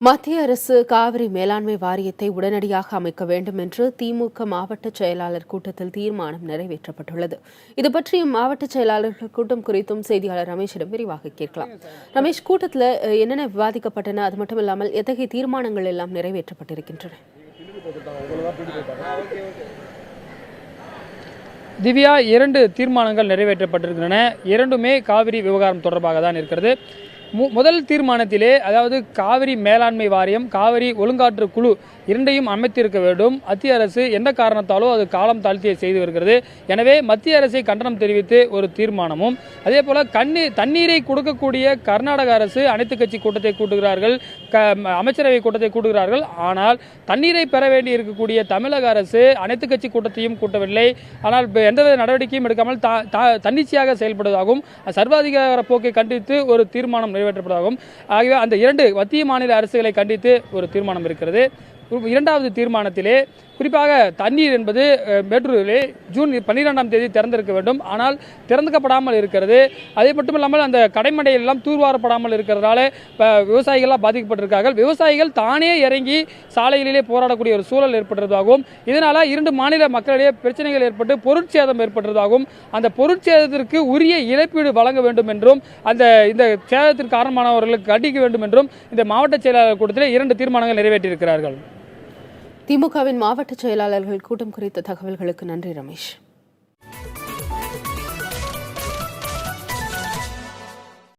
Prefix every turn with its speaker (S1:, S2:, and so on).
S1: மத்திய அரசு காவிரி மேலாண்மை வாரியத்தை உடனடியாக அமைக்க வேண்டும் என்று திமுக மாவட்ட செயலாளர் கூட்டத்தில் தீர்மானம் நிறைவேற்றப்பட்டுள்ளது. இதுபற்றி மாவட்ட செயலாளர்கள் கூட்டம் குறித்தும் செய்தியாளர் ரமேஷிடம் விரிவாக கேட்கலாம். ரமேஷ், கூட்டத்தில் என்னென்ன விவாதிக்கப்பட்டன, அது மட்டும் இல்லாமல் எத்தகைய தீர்மானங்கள் எல்லாம் நிறைவேற்றப்பட்டிருக்கின்றன?
S2: திவ்யா, 2 தீர்மானங்கள் நிறைவேற்றப்பட்டிருக்கின்றன. இரண்டுமே காவிரி விவகாரம் தொடர்பாக தான் இருக்கிறது. முதல் தீர்மானத்திலே, அதாவது காவிரி மேலாண்மை வாரியம், காவிரி ஒழுங்காற்று குழு இரண்டையும் அமைத்திருக்க வேண்டும். மத்திய அரசு எந்த காரணத்தாலோ அது காலம் தாழ்த்தியை செய்து வருகிறது. எனவே மத்திய அரசை கண்டனம் தெரிவித்து ஒரு தீர்மானமும், அதே போல தண்ணீரை கொடுக்கக்கூடிய கர்நாடக அரசு அனைத்து கட்சி கூட்டத்தை கூட்டுகிறார்கள், அமைச்சரவை கூட்டத்தை கூட்டுகிறார்கள். ஆனால் தண்ணீரை பெற வேண்டி இருக்கக்கூடிய தமிழக அரசு அனைத்து கட்சி கூட்டத்தையும் கூட்டவில்லை. ஆனால் எந்தவித நடவடிக்கையும் எடுக்காமல் தன்னிச்சையாக செயல்படுவதாகவும் சர்வாதிகார போக்கை கண்டித்து ஒரு தீர்மானம் நிறைவேற்றப்படுவதாகவும் ஆகிய அந்த 2 மத்திய மாநில அரசுகளை கண்டித்து ஒரு தீர்மானம் இருக்கிறது. இரண்டாவது தீர்மானத்திலே குறிப்பாக தண்ணீர் என்பது மேட்டூரிலே ஜூன் 12ஆம் தேதி திறந்திருக்க வேண்டும். ஆனால் திறந்துக்கப்படாமல் இருக்கிறது. அதே மட்டும் இல்லாமல் அந்த கடைமடையில் எல்லாம் தூர்வாரப்படாமல் இருக்கிறதால விவசாயிகள்லாம் பாதிக்கப்பட்டிருக்கார்கள். விவசாயிகள் தானே இறங்கி சாலைகளிலே போராடக்கூடிய ஒரு சூழல் ஏற்பட்டதாகவும், இதனால 2 மாநில மக்களிடையே பிரச்சனைகள் ஏற்பட்டு பொருட்சேதம் ஏற்பட்டதாகவும், அந்த பொருட்சேதத்திற்கு உரிய இழப்பீடு வழங்க வேண்டும் என்றும், இந்த சேதத்திற்கு காரணமானவர்களுக்கு கண்டிக்க வேண்டும் என்றும் இந்த மாவட்ட செயலாளர் கூட்டத்தில் 2 தீர்மானங்கள் நிறைவேற்றியிருக்கிறார்கள்.
S1: திமுகவின் மாவட்ட செயலாளர்கள் கூட்டம் குறித்த தகவல்களுக்கு நன்றி ரமேஷ்.